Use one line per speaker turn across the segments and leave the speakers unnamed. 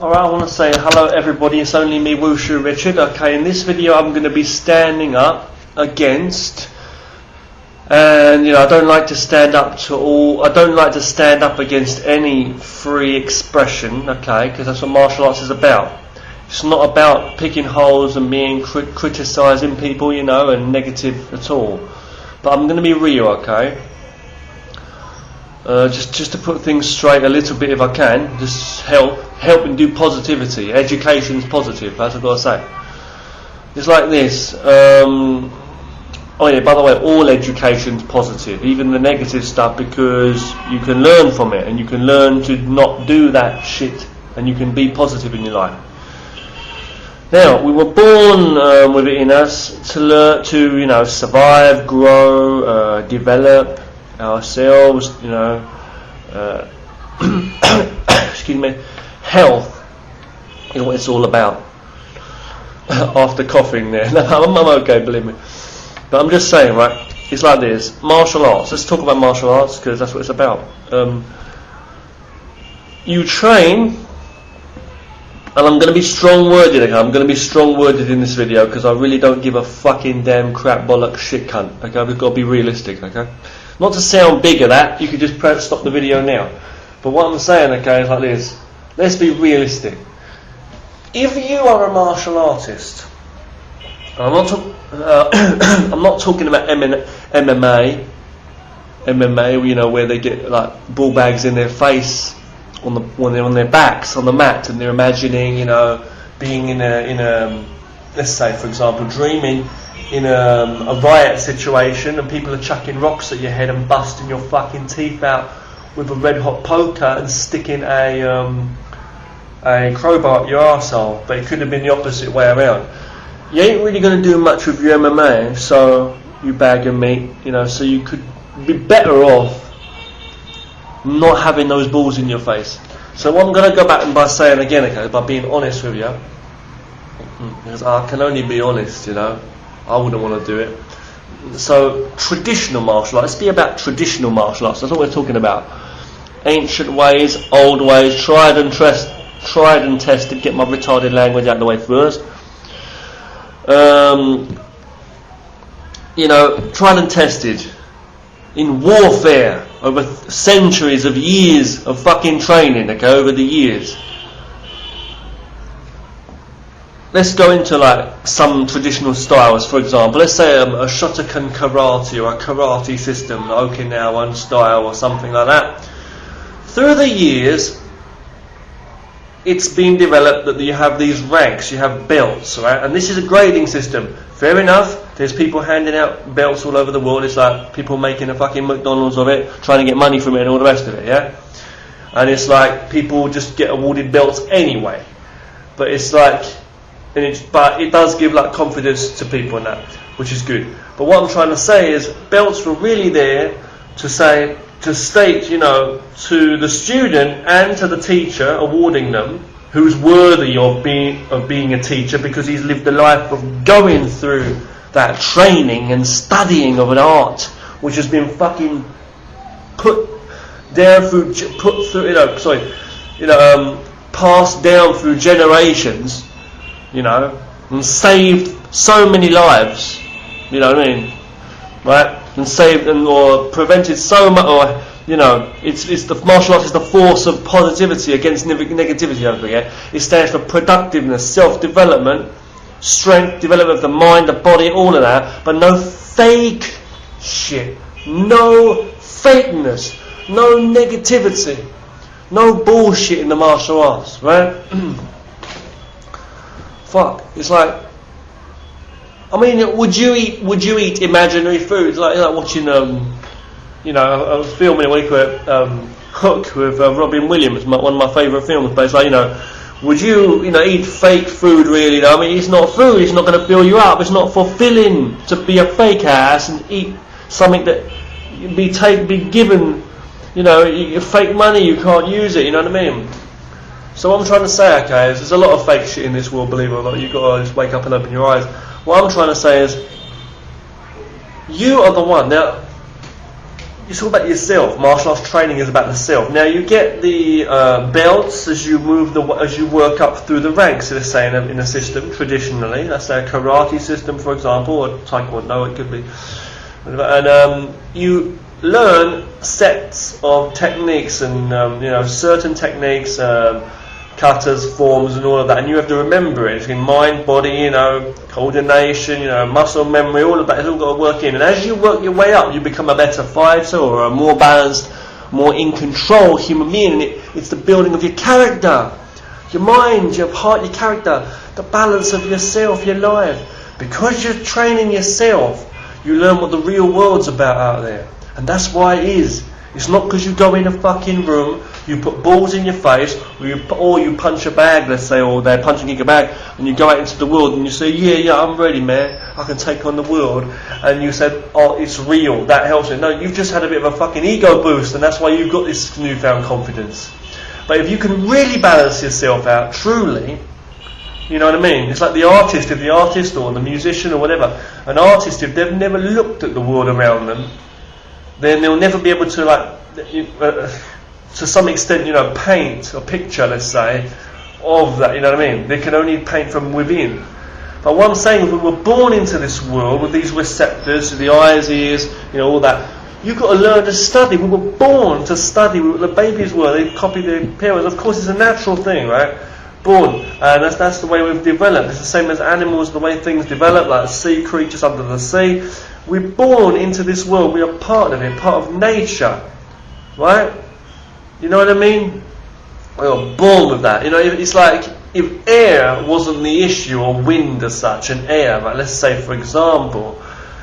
Alright, I want to say hello everybody, it's only me, Wushu Richard. Okay, in this video I'm going to be standing up against, and I don't like to stand up against any free expression, okay, because that's what martial arts is about. It's not about picking holes and being criticising people, and negative at all. But I'm going to be real, okay? Just to put things straight a little bit if I can, just help and do positivity. Education's positive, that's what I've got to say. It's like this. Oh yeah, by the way, all education's positive, even the negative stuff, because you can learn from it and you can learn to not do that shit and you can be positive in your life. Now, we were born with it in us to learn to, survive, grow, develop ourselves, excuse me, health is what it's all about. After coughing there, no, I'm okay, believe me. But I'm just saying, right, it's like this, martial arts, let's talk about martial arts because that's what it's about. You train, and I'm going to be strong-worded, okay? I'm going to be strong-worded in this video because I really don't give a fucking damn crap bollock shit cunt, okay? We've got to be realistic, okay? Not to sound big at that, you could just stop the video now. But what I'm saying, okay, is like this. Let's be realistic. If you are a martial artist, I'm not talking about MMA, where they get like ball bags in their face when they're on their backs on the mat and they're imagining, being in a let's say for example dreaming in a riot situation and people are chucking rocks at your head and busting your fucking teeth out with a red hot poker and sticking a crowbar up your arsehole, but it could have been the opposite way around. You ain't really going to do much with your MMA, so you bag of meat, so you could be better off not having those balls in your face. So what I'm going to go back and by saying again, okay, by being honest with you, because I can only be honest, I wouldn't want to do it. So traditional martial arts, let's be about traditional martial arts, that's what we're talking about. Ancient ways, old ways, tried and tested, get my retarded language out of the way first. Tried and tested in warfare over centuries of years of fucking training, okay, over the years. Let's go into like some traditional styles, for example. Let's say a Shotokan karate or a karate system, Okinawan style or something like that. Through the years, it's been developed that you have these ranks, you have belts, right? And this is a grading system. Fair enough, there's people handing out belts all over the world. It's like people making a fucking McDonald's of it, trying to get money from it and all the rest of it, yeah? And it's like people just get awarded belts anyway. But it's like, but it does give like confidence to people and that, which is good. But what I'm trying to say is belts were really there to state, to the student and to the teacher, awarding them, who's worthy of being a teacher because he's lived a life of going through that training and studying of an art which has been fucking passed down through generations, and saved so many lives, you know what I mean, right? And saved or prevented so much, or it's the martial arts is the force of positivity against negativity. Don't forget, it stands for productiveness, self-development, strength, development of the mind, the body, all of that. But no fake shit, no fakeness, no negativity, no bullshit in the martial arts, right? Fuck, it's like. I mean, would you eat imaginary foods like watching I was filming a week with Hook with Robin Williams, one of my favourite films. But it's like would you eat fake food really? I mean, it's not food. It's not going to fill you up. It's not fulfilling to be a fake ass and eat something that be given. Fake money. You can't use it. You know what I mean? So what I'm trying to say, okay, is there's a lot of fake shit in this world. Believe it or not, you've got to just wake up and open your eyes. What I'm trying to say is, you are the one. Now, it's all about yourself. Martial arts training is about the self. Now you get the belts as you work up through the ranks. Let's say in a system traditionally, let's say a karate system, for example, or taekwondo, it could be, and you learn sets of techniques and certain techniques, cutters, forms, and all of that, and you have to remember it. It's in mind, body, coordination, muscle memory, all of that. It's all got to work in. And as you work your way up, you become a better fighter or a more balanced, more in control human being. And it's the building of your character, your mind, your heart, your character, the balance of yourself, your life. Because you're training yourself, you learn what the real world's about out there. And that's why it is. It's not because you go in a fucking room, you put balls in your face, or you punch a bag, let's say, or they're punching in a bag, and you go out into the world and you say, yeah, I'm ready, man, I can take on the world. And you said, oh, it's real, that helps it. No, you've just had a bit of a fucking ego boost, and that's why you've got this newfound confidence. But if you can really balance yourself out, truly, you know what I mean? It's like the artist, or the musician, or whatever. An artist, if they've never looked at the world around them, then they'll never be able to, to some extent, paint a picture, let's say, of that, you know what I mean? They can only paint from within. But what I'm saying is, we were born into this world with these receptors, the eyes, ears, all that. You've got to learn to study. We were born to study. The babies were. They copied their parents. Of course, it's a natural thing, right? Born. And that's the way we've developed. It's the same as animals, the way things develop, like sea creatures under the sea. We're born into this world. We are part of it, part of nature. Right? You know what I mean? We are born with that. It's like if air wasn't the issue, or wind as such, and air, right? Let's say, for example,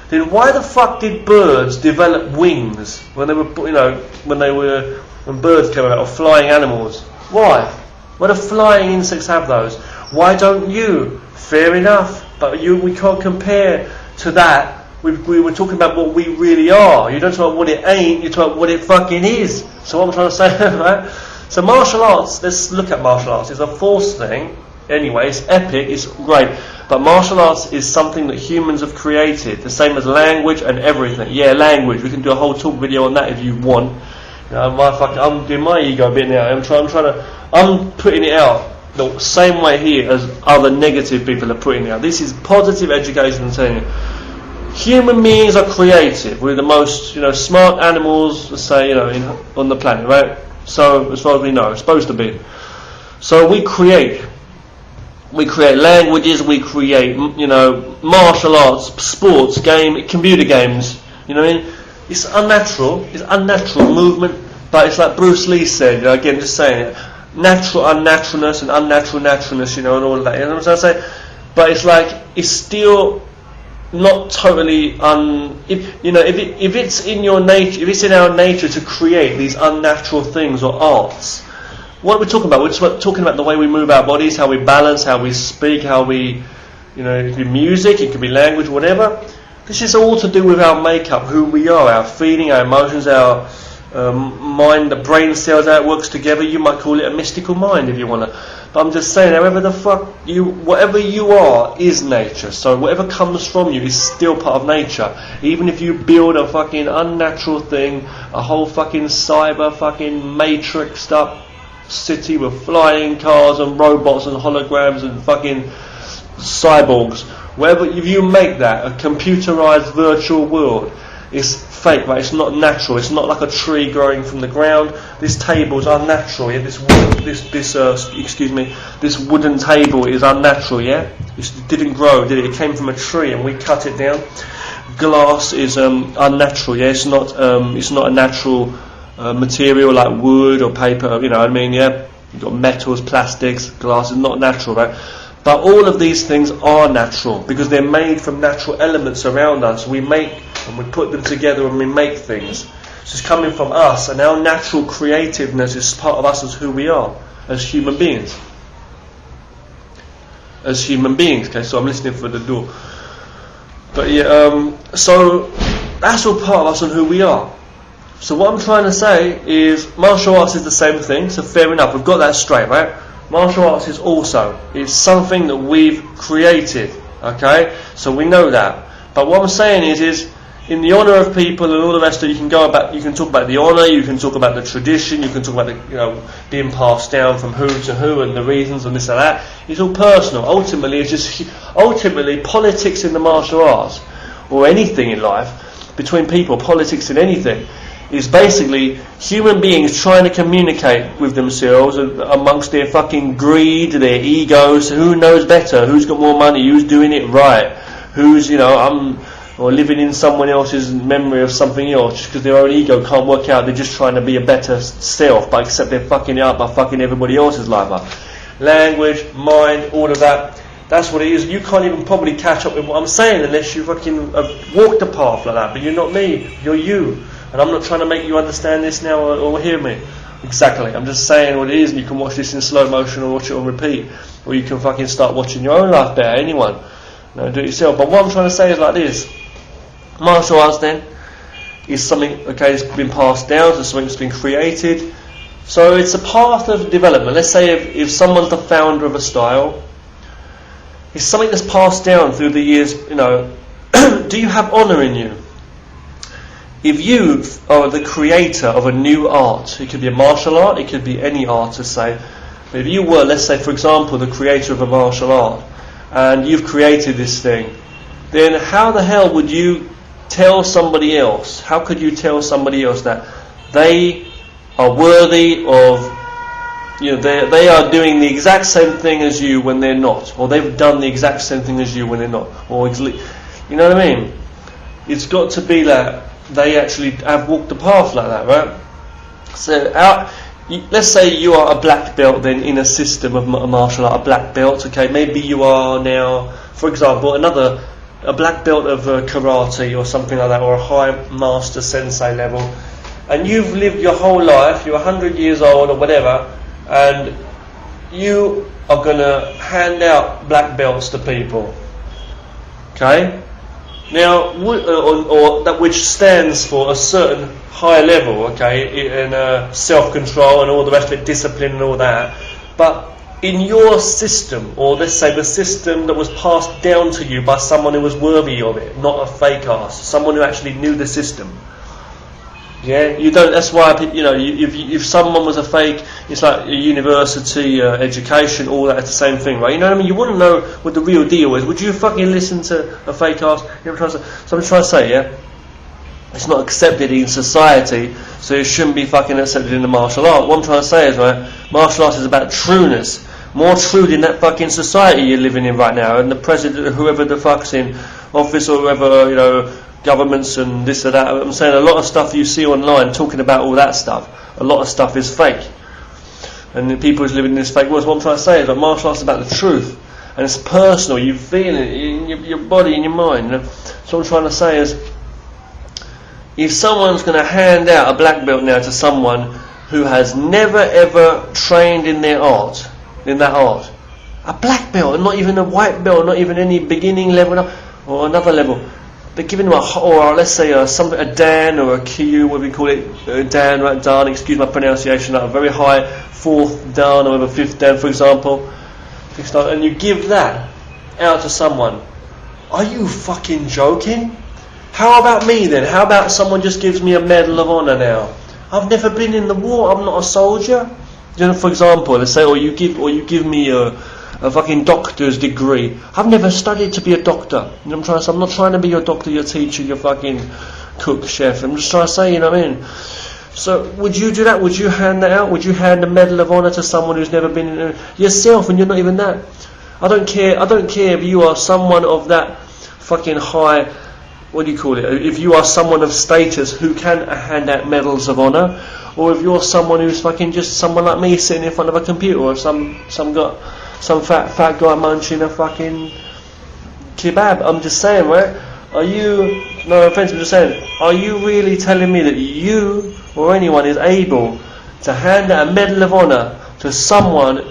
then why the fuck did birds develop wings when birds came out, or flying animals? Why? Why do flying insects have those? Why don't you? Fair enough, but we can't compare to that. We were talking about what we really are. You don't talk about what it ain't, you talk about what it fucking is. So what I'm trying to say, right? So martial arts, let's look at martial arts. It's a force thing. Anyway, it's epic, it's great. But martial arts is something that humans have created. The same as language and everything. Yeah, language. We can do a whole talk video on that if you want. I'm doing my ego a bit now. I'm putting it out the same way here as other negative people are putting it out. This is positive education. I'm telling you. Human beings are creative. We're the most, smart animals, let's say, on the planet, right? So, as far as we know, it's supposed to be. So we create languages, we create, martial arts, sports, computer games. You know what I mean? It's unnatural movement, but it's like Bruce Lee said, again, just saying it, natural unnaturalness and unnatural naturalness, and all of that. You know what I'm saying? But it's like, it's still not totally if it's in your nature, if it's in our nature to create these unnatural things or arts. What are we talking about? We're talking about the way we move our bodies, how we balance, how we speak, how we, it could be music, it could be language, whatever. This is all to do with our makeup, who we are, our feeling, our emotions, our mind, the brain cells, how it works together. You might call it a mystical mind if you want to. But I'm just saying, whatever you are is nature. So whatever comes from you is still part of nature. Even if you build a fucking unnatural thing, a whole fucking cyber fucking matrixed up city with flying cars and robots and holograms and fucking cyborgs. If you make that a computerized virtual world, it's fake, right? It's not natural. It's not like a tree growing from the ground. This table's unnatural. Yeah? This wooden table is unnatural. Yeah, it didn't grow, did it? It came from a tree and we cut it down. Glass is unnatural. Yeah, it's not a natural material like wood or paper. You know what I mean? Yeah, you've got metals, plastics, glass is not natural, right? But all of these things are natural because they're made from natural elements around us. We make and we put them together and we make things. So it's coming from us, and our natural creativeness is part of us as who we are, as human beings. Okay, so I'm listening for the door. But yeah, so that's all part of us and who we are. So what I'm trying to say is martial arts is the same thing, so fair enough, we've got that straight, right? Martial arts is also, it's something that we've created, okay? So we know that. But what I'm saying is in the honour of people and all the rest of it, you can talk about the honour, you can talk about the tradition, you can talk about the, being passed down from who to who and the reasons and this and that. It's all personal. Ultimately, politics in the martial arts, or anything in life, between people, politics in anything, is basically human beings trying to communicate with themselves amongst their fucking greed, their egos. Who knows better? Who's got more money? Who's doing it right? Who's, or living in someone else's memory of something else just because their own ego can't work out. They're just trying to be a better self, but except they're fucking it up by fucking everybody else's life up. Language, mind, all of that. That's what it is. You can't even probably catch up with what I'm saying unless you fucking walked the path like that. But you're not me. You're you. And I'm not trying to make you understand this now or hear me. Exactly. I'm just saying what it is, and you can watch this in slow motion or watch it on repeat. Or you can fucking start watching your own life better. Anyone. Do it yourself. But what I'm trying to say is like this. Martial arts then is something, it's been passed down, so something that's been created. So it's a path of development. Let's say if someone's the founder of a style, it's something that's passed down through the years, do you have honour in you? If you are the creator of a new art, it could be a martial art, it could be any art to say, but if you were, let's say for example, the creator of a martial art, and you've created this thing, then how the hell would you tell somebody else? How could you tell somebody else that they are worthy of, they are doing the exact same thing as you when they're not, or they've done the exact same thing as you when they're not, or you know what I mean? It's got to be that they actually have walked the path like that, right? So let's say you are a black belt then in a system of martial art, a black belt. Okay, maybe you are now, for example, a black belt of karate or something like that, or a high master sensei level, and you've lived your whole life, you're 100 years old or whatever, and you are going to hand out black belts to people. Okay? Now, or that which stands for a certain high level, okay, in self-control and all the rest of it, discipline and all that, but in your system, or let's say the system that was passed down to you by someone who was worthy of it, not a fake ass, someone who actually knew the system. Yeah, you don't. That's why if someone was a fake, it's like a university education, all that. It's the same thing, right? You know what I mean? You wouldn't know what the real deal is. Would you fucking listen to a fake ass? So I'm trying to say, yeah, it's not accepted in society, so it shouldn't be fucking accepted in the martial art. What I'm trying to say is, right, martial arts is about trueness. More true than that fucking society you're living in right now, and the president, whoever the fuck's in office, or whoever, governments and this or that. I'm saying a lot of stuff you see online talking about all that stuff, a lot of stuff is fake, and the people who's living in this fake world. What I'm trying to say is that martial arts is about the truth, and it's personal. You feel it in your body, in your mind. So what I'm trying to say is, if someone's going to hand out a black belt now to someone who has never ever trained in their art, in that art, a black belt, and not even a white belt, not even any beginning level or another level, they're giving them or let's say a Dan or a Kyu, what we call it, Dan, right, Dan, excuse my pronunciation, like a very high 4th Dan or a 5th Dan, for example, and you give that out to someone. Are you fucking joking? How about me then? How about someone just gives me a Medal of Honor now? I've never been in the war, I'm not a soldier. For example, let's say, or you give me a fucking doctor's degree. I've never studied to be a doctor. I'm not trying to be your doctor, your teacher, your fucking cook, chef. I'm just trying to say, you know what I mean? So would you do that? Would you hand that out? Would you hand a Medal of Honor to someone who's never been in yourself, and you're not even that? I don't care if you are someone of that fucking high, what do you call it? If you are someone of status who can hand out medals of honor, or if you're someone who's fucking just someone like me sitting in front of a computer, or some fat guy munching a fucking kebab. I'm just saying, right? Are you, no offence, I'm just saying, are you really telling me that you or anyone is able to hand out a Medal of Honor to someone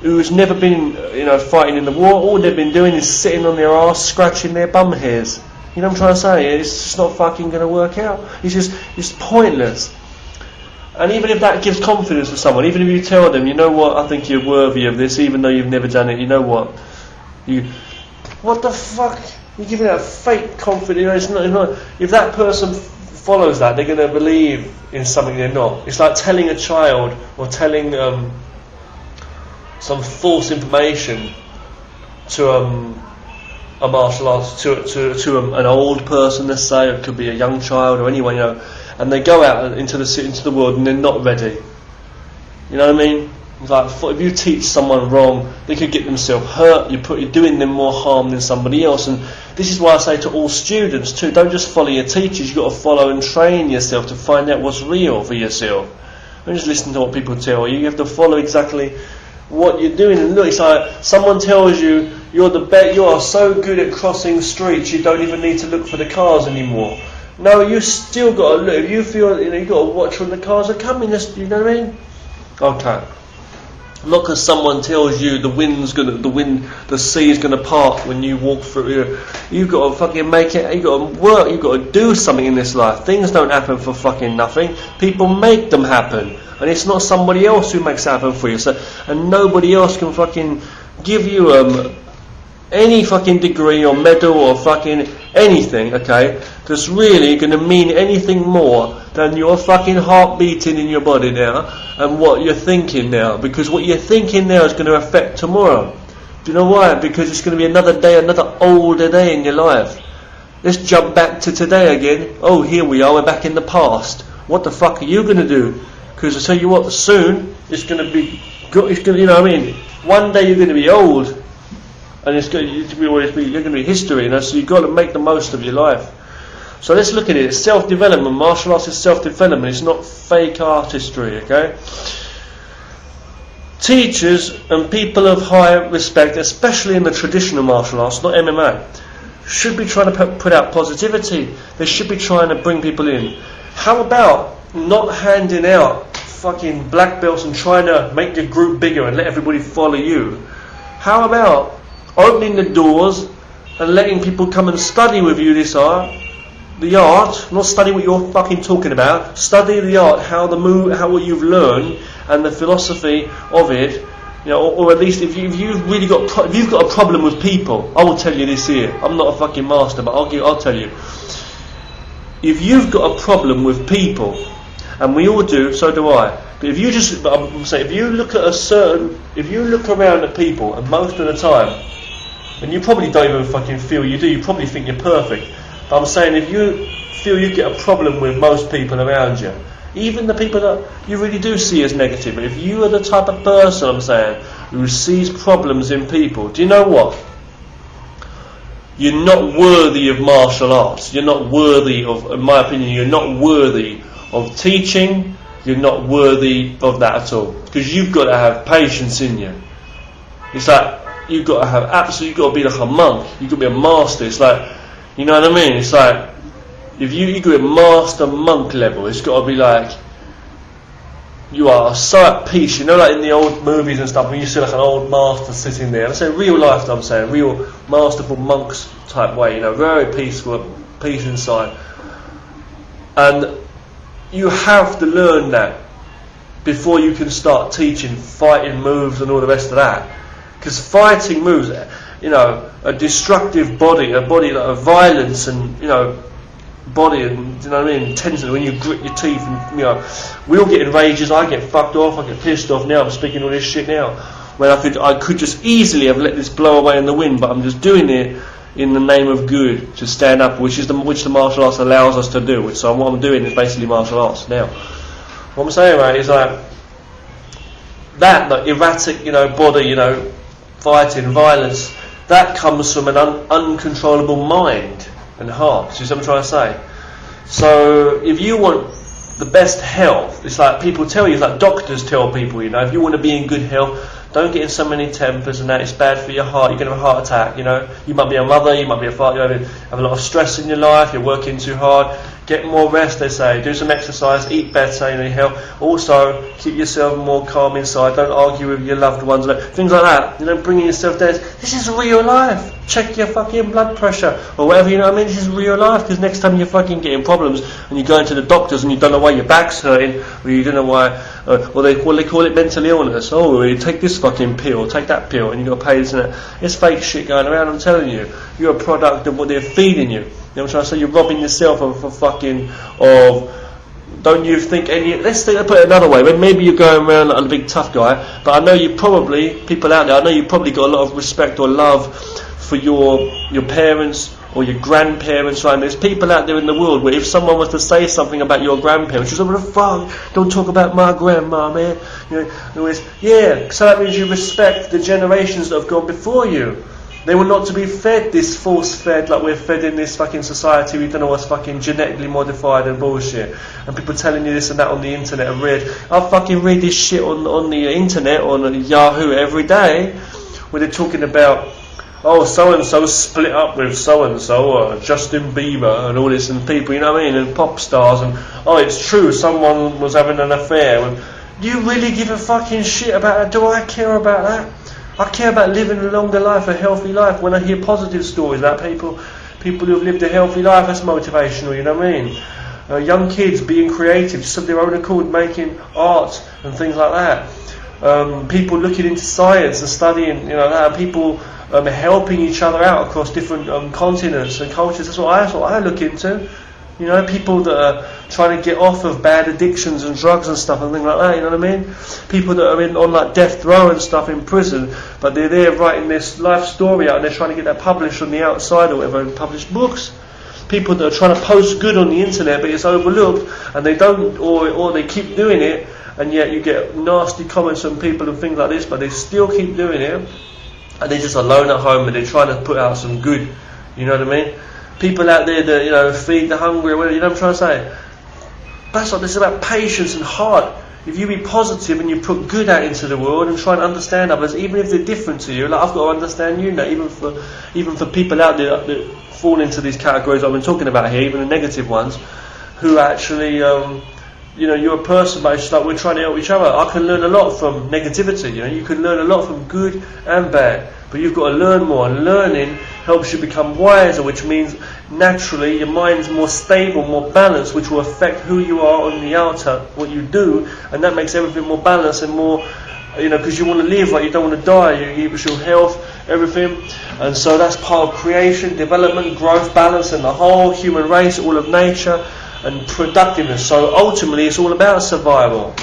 who's never been, fighting in the war? All they've been doing is sitting on their arse, scratching their bum hairs. You know what I'm trying to say? It's just not fucking going to work out. It's pointless. And even if that gives confidence to someone, even if you tell them, you know what, I think you're worthy of this, even though you've never done it, you know what, What the fuck? You're giving that fake confidence. You know, it's not. If that person follows that, they're going to believe in something they're not. It's like telling a child or telling some false information to a martial artist, to an old person, let's say. It could be a young child or anyone, you know. And they go out into the world and they're not ready. You know what I mean? It's like, if you teach someone wrong, they could get themselves hurt. You're doing them more harm than somebody else. And this is why I say to all students too, don't just follow your teachers. You've got to follow and train yourself to find out what's real for yourself. Don't just listen to what people tell you. You have to follow exactly what you're doing. And look, it's like someone tells you you are so good at crossing streets, you don't even need to look for the cars anymore. No, you still got to look. If you feel, you've got to watch when the cars are coming. You know what I mean? Okay. Not because someone tells you the sea is gonna part when you walk through. You've got to fucking make it. You've got to work. You've got to do something in this life. Things don't happen for fucking nothing. People make them happen, and it's not somebody else who makes it happen for you. So, and nobody else can fucking give you any fucking degree or medal or fucking anything, okay, that's really going to mean anything more than your fucking heart beating in your body now and what you're thinking now, because what you're thinking now is going to affect tomorrow. Do you know why? Because it's going to be another day, another older day in your life. Let's jump back to today again. Oh, here we are, we're back in the past. What the fuck are you going to do? Because I tell you what, soon it's going to be good. It's going to, you know what I mean, one day you're going to be old. And you're going to be history, you know, so you've got to make the most of your life. So let's look at it. It's self-development. Martial arts is self-development. It's not fake artistry, okay? Teachers and people of high respect, especially in the traditional martial arts, not MMA, should be trying to put out positivity. They should be trying to bring people in. How about not handing out fucking black belts and trying to make your group bigger and let everybody follow you? How about opening the doors and letting people come and study with you the art, not study what you're fucking talking about, study the art, how what you've learned and the philosophy of it, you know, or at least if you've got a problem with people, I will tell you this here. I'm not a fucking master, but I'll tell you. If you've got a problem with people, and we all do, so do I. But if you look around at people, and most of the time, and you probably don't even fucking feel you do. You probably think you're perfect. But I'm saying if you feel you get a problem with most people around you, even the people that you really do see as negative, but if you are the type of person, I'm saying, who sees problems in people, do you know what? You're not worthy of martial arts. You're not worthy of, in my opinion, you're not worthy of teaching. You're not worthy of that at all. Because you've got to have patience in you. It's like, you've got to be like a monk. You've got to be a master. It's like, you know what I mean? It's like, if you go at master monk level, it's got to be like, you are so at peace. You know, like in the old movies and stuff, when you see like an old master sitting there. Let's say real life, I'm saying, real masterful monks type way, you know, very peaceful, peace inside. And you have to learn that before you can start teaching fighting moves and all the rest of that. Because fighting moves, you know, a destructive body, a body like a violence and, you know, body and, you know what I mean, intensity, when you grit your teeth and, you know, we all get in rages. I get fucked off, I get pissed off now. I'm speaking all this shit now. When I could just easily have let this blow away in the wind, but I'm just doing it in the name of good, to stand up, which the martial arts allows us to do. So what I'm doing is basically martial arts now. What I'm saying, right, is like that, like erratic, you know, body, you know, fighting, violence, that comes from an uncontrollable mind and heart. See what I'm trying to say? So if you want the best health, it's like people tell you, it's like doctors tell people, you know, if you want to be in good health, don't get in so many tempers and that, it's bad for your heart, you're going to have a heart attack, you know. You might be a mother, you might be a father, you have a lot of stress in your life, you're working too hard, Get more rest, they say. Do some exercise, eat better, help. Also, keep yourself more calm inside. Don't argue with your loved ones. Things like that. Bringing yourself down. This is real life. Check your fucking blood pressure or whatever. This is real life. Because next time you're fucking getting problems and you go into the doctors and you don't know why your back's hurting, or you don't know why, or they call it mental illness. Oh, you take this fucking pill, take that pill, and you got to pay this and that. It's fake shit going around. I'm telling you, you're a product of what they're feeding you. You know what I'm trying to say? You're robbing yourself of. Don't you think let's put it another way. Maybe you're going around like a big tough guy, but I know you probably, people out there, I know you probably got a lot of respect or love for your parents or your grandparents, right? And there's people out there in the world where if someone was to say something about your grandparents, you say, what the fuck? Don't talk about my grandma, man. Yeah, so that means you respect the generations that have gone before you. They were not to be fed this force-fed like we're fed in this fucking society. We don't know what's fucking genetically modified and bullshit. And people telling you this and that on the internet. I fucking read this shit on the internet, on Yahoo every day, where they're talking about, oh, so-and-so split up with so-and-so, or Justin Bieber and all this, and people, and pop stars, and, oh, it's true, someone was having an affair. Do you really give a fucking shit about that? Do I care about that? I care about living a longer life, a healthy life. When I hear positive stories about people who have lived a healthy life, that's motivational, you know what I mean? Young kids being creative, just of their own accord, making art and things like that. People looking into science and studying, that. People helping each other out across different continents and cultures. That's what I look into. People that are trying to get off of bad addictions and drugs and stuff and things like that, you know what I mean? People that are on like death row and stuff in prison, but they're there writing this life story out and they're trying to get that published on the outside or whatever and publish books. People that are trying to post good on the internet but it's overlooked and they don't, or they keep doing it, and yet you get nasty comments from people and things like this, but they still keep doing it, and they're just alone at home and they're trying to put out some good, you know what I mean? People out there that, feed the hungry, what I'm trying to say? That's what this is about, patience and heart. If you be positive and you put good out into the world and try and understand others, even if they're different to you, like I've got to understand you now, even for people out there that fall into these categories I've been talking about here, even the negative ones, who actually, you're a person, but it's like we're trying to help each other. I can learn a lot from negativity, you can learn a lot from good and bad, but you've got to learn more, and learning helps you become wiser, which means naturally your mind's more stable, more balanced, which will affect who you are on the outer, what you do, and that makes everything more balanced and more, because you want to live, right? You don't want to die, you keep your health, everything, and so that's part of creation, development, growth, balance, and the whole human race, all of nature, and productiveness. So ultimately it's all about survival.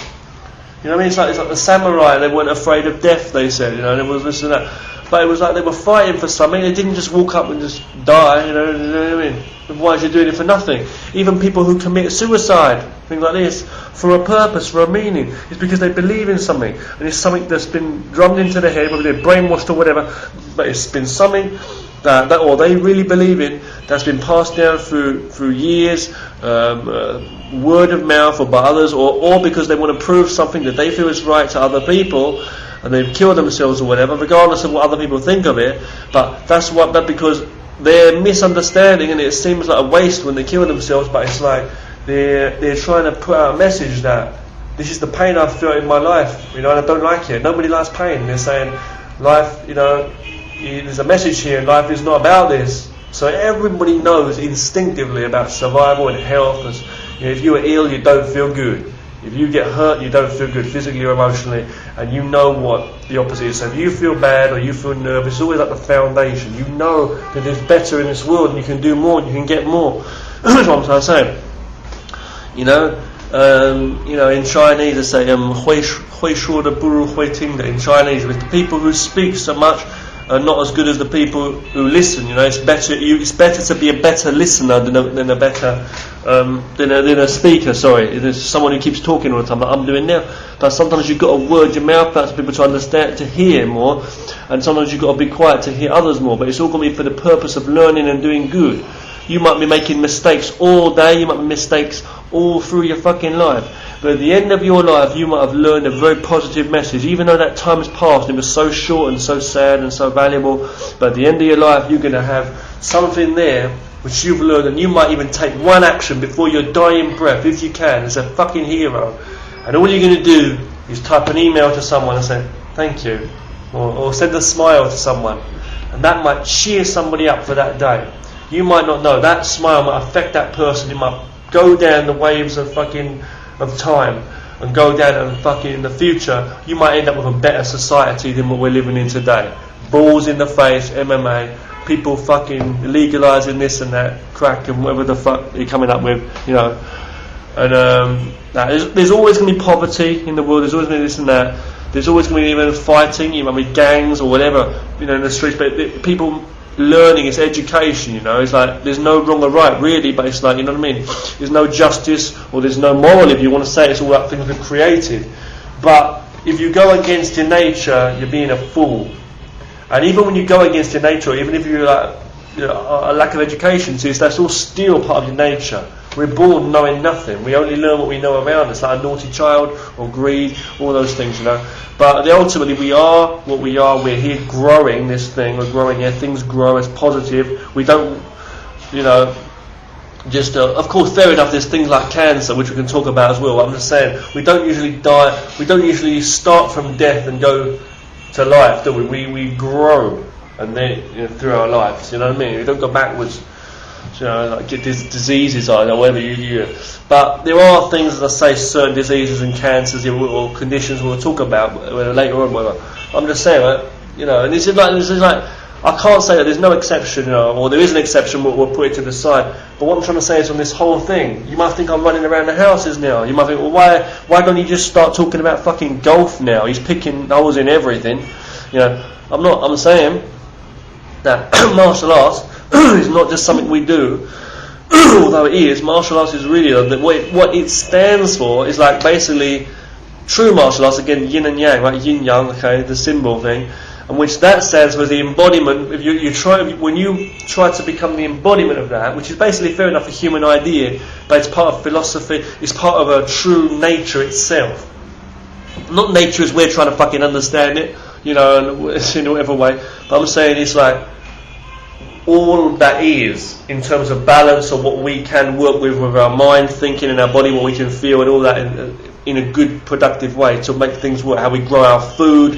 You know what I mean? It's like the samurai, they weren't afraid of death, they said, there was this and that. But it was like they were fighting for something. They didn't just walk up and just die, you know what I mean? Otherwise you're doing it for nothing. Even people who commit suicide, things like this, for a purpose, for a meaning, it's because they believe in something. And it's something that's been drummed into their head, whether they're brainwashed or whatever, but it's been something that or they really believe in, that's been passed down through years, word of mouth or by others, or because they want to prove something that they feel is right to other people, and they've killed themselves or whatever, regardless of what other people think of it. But that's because they're misunderstanding, and it seems like a waste when they kill themselves, but it's like they're trying to put out a message that this is the pain I've felt in my life, and I don't like it. Nobody likes pain. They're saying life, there's a message here, life is not about this. So everybody knows instinctively about survival and health. If you are ill, you don't feel good. If you get hurt, you don't feel good physically or emotionally, and you know what the opposite is. So if you feel bad or you feel nervous, it's always like the foundation. You know that there's better in this world and you can do more and you can get more. That's what I'm trying to say. In Chinese they say hui shuo de buru hui ting de. In Chinese, with the people who speak so much are not as good as the people who listen. It's better to be a better listener than a speaker. Sorry, there's someone who keeps talking all the time, like I'm doing now. But sometimes you've got to word your mouth out to people to understand, to hear more, and sometimes you've got to be quiet to hear others more. But it's all going to be for the purpose of learning and doing good. You might be making mistakes all day. You might make mistakes all through your fucking life. But at the end of your life, you might have learned a very positive message, even though that time has passed and it was so short and so sad and so valuable. But at the end of your life, you're going to have something there which you've learned, and you might even take one action before your dying breath, if you can, as a fucking hero. And all you're going to do is type an email to someone and say, thank you, or send a smile to someone. And that might cheer somebody up for that day. You might not know, that smile might affect that person. It might go down the waves of time, and go down and fucking in the future, you might end up with a better society than what we're living in today. Balls in the face, MMA, people fucking legalising this and that, crack and whatever the fuck you're coming up with, you know. And there's always going to be poverty in the world, there's always going to be this and that, there's always going to be even fighting, you might be gangs or whatever, you know, in the streets, but people learning, it's education, you know, it's like there's no wrong or right really, but it's like, you know what I mean, there's no justice or there's no moral, if you want to say it. It's all about things we've created. But if you go against your nature, you're being a fool. And even when you go against your nature, even if you're like, you know, a lack of education, see, that's all still part of your nature. We're born knowing nothing. We only learn what we know around us, like a naughty child or greed, all those things, you know. But ultimately we are what we are. We're here growing this thing. We're growing here. Things grow as positive. We don't, you know, just, of course, fair enough, there's things like cancer, which we can talk about as well. But I'm just saying, we don't usually die. We don't usually start from death and go to life, do we? We grow, and then, you know, through our lives, you know what I mean? We don't go backwards. You know, like get diseases or whatever you. But there are things, as I say, certain diseases and cancers or conditions we'll talk about later on. Whatever. I'm just saying, right? You know, and this is like I can't say that there's no exception, you know, or there is an exception. We'll put it to the side. But what I'm trying to say is, on this whole thing, you might think I'm running around the houses now. You might think, well, why don't you just start talking about fucking golf now? He's picking holes in everything. You know, I'm not. I'm saying that martial arts is not just something we do, although it is. Martial arts is really what it stands for is like basically true martial arts, again, yin and yang, right? Yin yang, okay, the symbol thing, and which that stands for the embodiment. If when you try to become the embodiment of that, which is basically fair enough a human idea, but it's part of philosophy, it's part of a true nature itself. Not nature as we're trying to fucking understand it, you know, in whatever way. But I'm saying it's like all that is, in terms of balance of what we can work with our mind, thinking, and our body, what we can feel, and all that in a good, productive way to make things work. How we grow our food,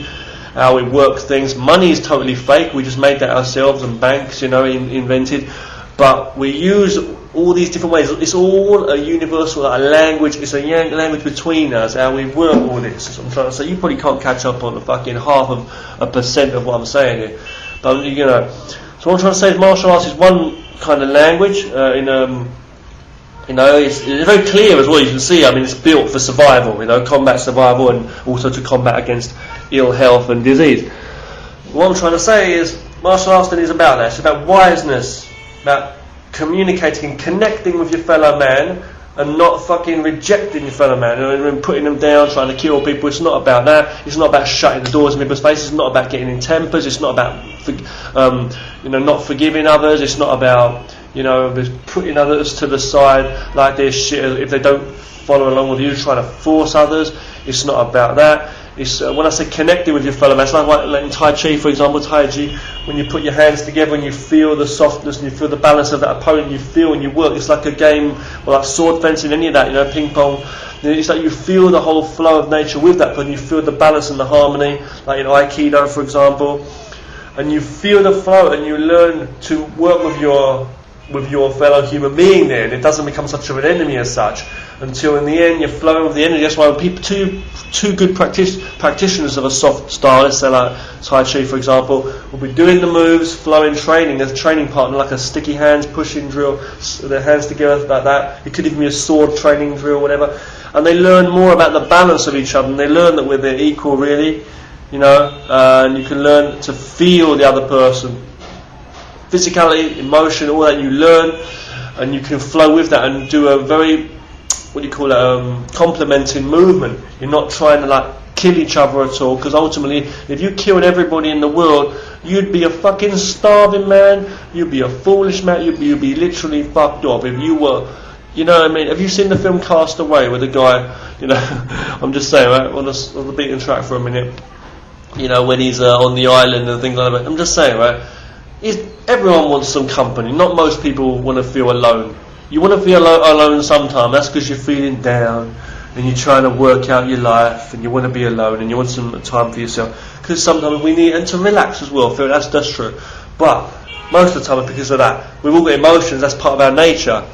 how we work things. Money is totally fake. We just made that ourselves, and banks, you know, invented. But we use all these different ways. It's all a universal, a language. It's a language between us. How we work all this. That's what I'm trying to say. You probably can't catch up on the fucking 0.5% of what I'm saying here. But you know. So what I'm trying to say is, martial arts is one kind of language. You know, it's very clear as well. You can see. I mean, it's built for survival. You know, combat survival, and also to combat against ill health and disease. What I'm trying to say is, martial arts then is about that. It's about wiseness, about communicating and connecting with your fellow man, and not fucking rejecting your fellow man, and putting them down, trying to kill people. It's not about that. It's not about shutting the doors in people's faces. It's not about getting in tempers. It's not about you know, not forgiving others. It's not about, you know, putting others to the side like they're shit if they don't follow along with you, trying to force others. It's not about that. It's when I say connecting with your fellow man, it's like in Tai Chi, for example. Tai Chi, when you put your hands together and you feel the softness and you feel the balance of that opponent, you feel and you work. It's like a game, or like sword fencing, any of that, you know, ping pong. It's like you feel the whole flow of nature with that, but you feel the balance and the harmony, like in Aikido, for example. And you feel the flow, and you learn to work with your fellow human being there, and it doesn't become such of an enemy as such, until in the end you're flowing with the energy. That's why when people, two good practitioners of a soft style, let's say like Tai Chi for example, will be doing the moves, flowing, training as a training partner, like a sticky hands pushing drill, their hands together like that. It could even be a sword training drill, whatever, and they learn more about the balance of each other, and they learn that they're equal really, you know, and you can learn to feel the other person. Physicality, emotion, all that you learn, and you can flow with that and do a very, what do you call it, complementing movement. You're not trying to like kill each other at all, because ultimately if you killed everybody in the world, you'd be a fucking starving man, you'd be a foolish man, you'd be literally fucked up if you were, you know what I mean. Have you seen the film Cast Away with the guy, you know, I'm just saying, right, on the beaten track for a minute, you know, when he's on the island and things like that. I'm just saying, right, everyone wants some company. Not most people want to feel alone. You want to feel alone sometime. That's because you're feeling down and you're trying to work out your life and you want to be alone and you want some time for yourself. Because sometimes we need, and to relax as well. I feel that's true. But most of the time it's because of that. We've all got emotions. That's part of our nature.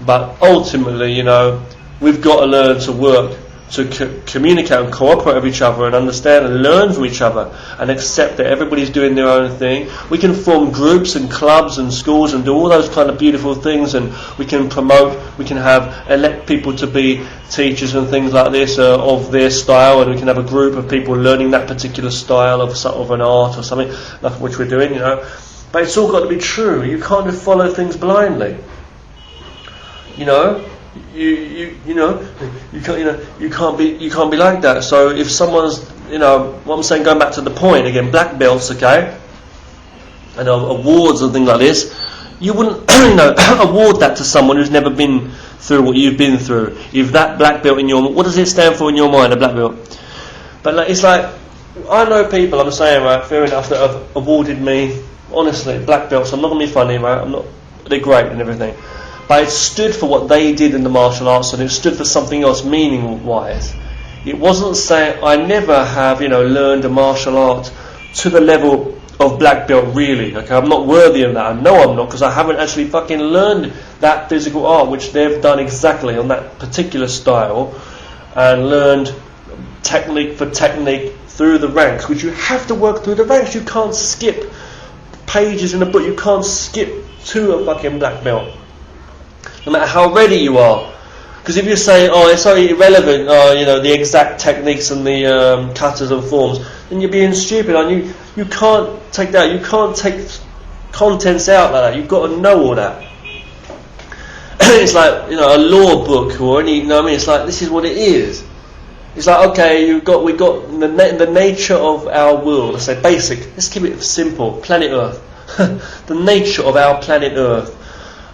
But ultimately, you know, we've got to learn to work, to communicate and cooperate with each other and understand and learn from each other and accept that everybody's doing their own thing. We can form groups and clubs and schools and do all those kind of beautiful things, and we can promote, we can elect people to be teachers and things like this of their style, and we can have a group of people learning that particular style of an art or something like which we're doing, you know. But it's all got to be true. You can't just follow things blindly, you know. You can't be like that. So if someone's, you know, what I'm saying, going back to the point again, black belts, okay, and awards and things like this, you wouldn't award that to someone who's never been through what you've been through. If that black belt in your, what does it stand for in your mind, a black belt? But like, it's like, I know people, I'm saying, right, fair enough, that have awarded me, honestly, black belts. I'm not going to be funny, right, they're great and everything. But it stood for what they did in the martial arts, and it stood for something else meaning-wise. It wasn't saying, I never have, learned a martial art to the level of black belt, really. Okay, I'm not worthy of that. I know I'm not, because I haven't actually fucking learned that physical art, which they've done exactly on that particular style, and learned technique for technique through the ranks, which you have to work through the ranks. You can't skip pages in a book. You can't skip to a fucking black belt, no matter how ready you are. Because if you say, oh, it's so irrelevant, the exact techniques and the cutters and forms, then you're being stupid. And you can't take that. You can't take contents out like that. You've got to know all that. It's like, a law book or any, it's like, this is what it is. It's like, okay, we got the nature of our world. Let's say basic. Let's keep it simple. Planet Earth. The nature of our planet Earth.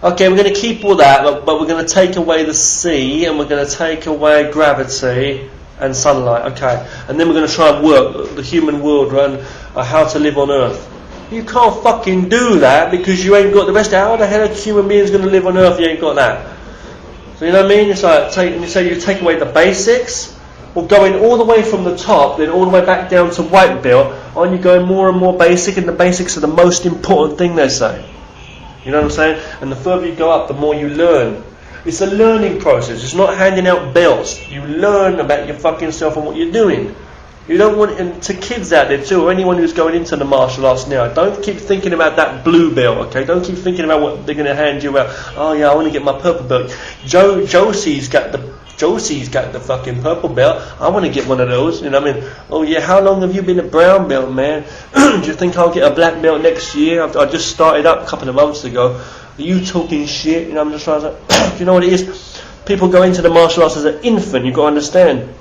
Okay, we're going to keep all that, but we're going to take away the sea, and we're going to take away gravity and sunlight. Okay, and then we're going to try and work the human world around how to live on Earth. You can't fucking do that because you ain't got the rest. How the hell are human beings going to live on Earth if you ain't got that? So you know what I mean? It's like you take away the basics, or going all the way from the top, then all the way back down to white belt. Aren't you going more and more basic? And the basics are the most important thing, they say. You know what I'm saying? And the further you go up, the more you learn. It's a learning process. It's not handing out belts. You learn about your fucking self and what you're doing. You don't want, and to kids out there too, or anyone who's going into the martial arts now, don't keep thinking about that blue belt, okay? Don't keep thinking about what they're going to hand you out. Oh yeah, I want to get my purple belt. Josie's got the fucking purple belt. I want to get one of those. You know what I mean? Oh yeah, how long have you been a brown belt, man? Do you think I'll get a black belt next year? I just started up a couple of months ago. Are you talking shit? I'm just trying to say, you know what it is? People go into the martial arts as an infant. You've got to understand.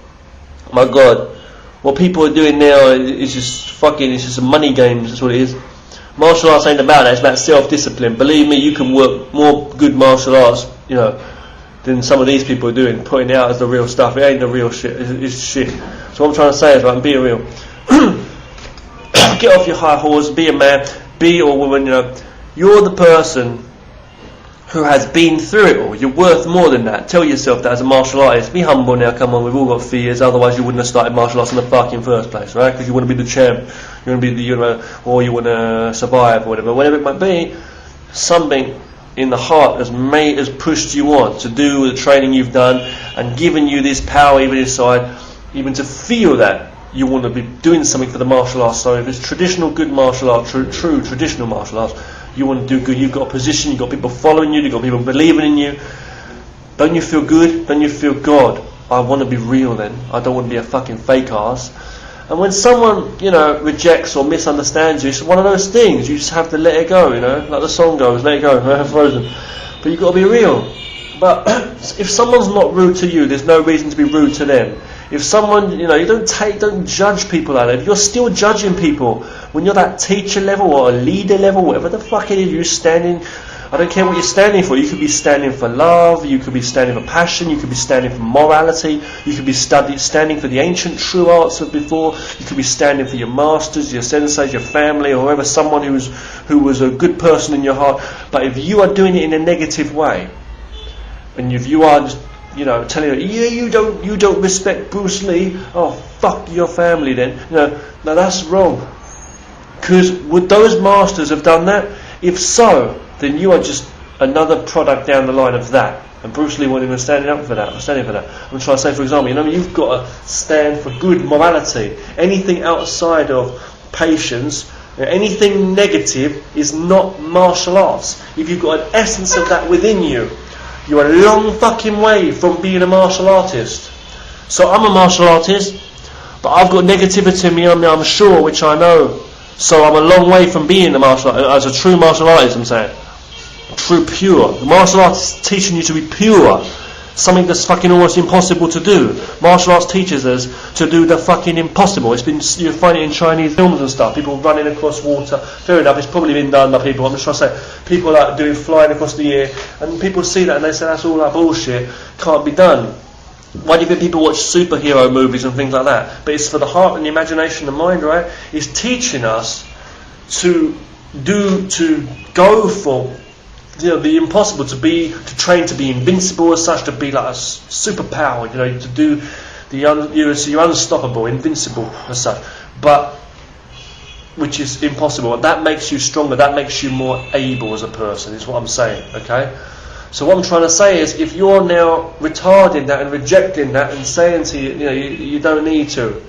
My God, what people are doing now is just it's just a money game. That's what it is. Martial arts ain't about that. It's about self-discipline. Believe me, you can work more good martial arts, than some of these people are doing, putting it out as the real stuff. It ain't the real shit. It's shit. So what I'm trying to say is, right, be real. Get off your high horse. Be a man. Be a woman. You're the person who has been through it all. You're worth more than that. Tell yourself that as a martial artist. Be humble now. Come on, we've all got fears. Otherwise, you wouldn't have started martial arts in the fucking first place, right? Because you want to be the champ. You want to be or you want to survive, or whatever it might be. Something in the heart has pushed you on to do the training you've done and given you this power even inside, even to feel that you want to be doing something for the martial arts. So if it's traditional good martial art, true traditional martial arts, you want to do good. You've got a position, you've got people following you, you've got people believing in you. Don't you feel good? Don't you feel God? I want to be real then. I don't want to be a fucking fake ass. And when someone, rejects or misunderstands you, it's one of those things. You just have to let it go, like the song goes, let it go, Frozen. But you've got to be real. But if someone's not rude to you, there's no reason to be rude to them. If someone, you don't judge people like that. If you're still judging people when you're that teacher level or a leader level, whatever the fuck it is, you're standing I don't care what you're standing for. You could be standing for love, you could be standing for passion, you could be standing for morality, you could be standing for the ancient true arts of before, you could be standing for your masters, your senseis, your family, or whoever, someone who was a good person in your heart. But if you are doing it in a negative way, and if you are just, telling you don't respect Bruce Lee, oh fuck your family then. Now that's wrong. Because would those masters have done that? If so, then you are just another product down the line of that. And Bruce Lee wasn't even standing up for that. I'm standing for that. I'm trying to say, for example, you've got to stand for good morality. Anything outside of patience, anything negative is not martial arts. If you've got an essence of that within you, you're a long fucking way from being a martial artist. So I'm a martial artist, but I've got negativity in me, I'm sure, which I know. So I'm a long way from being a martial artist, as a true martial artist, I'm saying. True pure. The martial arts is teaching you to be pure. Something that's fucking almost impossible to do. Martial arts teaches us to do the fucking impossible. You find it in Chinese films and stuff. People running across water. Fair enough, it's probably been done by people. I'm just trying to say, people like doing flying across the air, and people see that and they say that's all that bullshit. Can't be done. Why do you think people watch superhero movies and things like that? But it's for the heart and the imagination and the mind, right? It's teaching us to go for the impossible, to train to be invincible as such, to be like a superpower, to do so you're unstoppable, invincible as such. But which is impossible. That makes you stronger. That makes you more able as a person. Is what I'm saying. Okay. So what I'm trying to say is, if you're now retarding that and rejecting that and saying to you don't need to,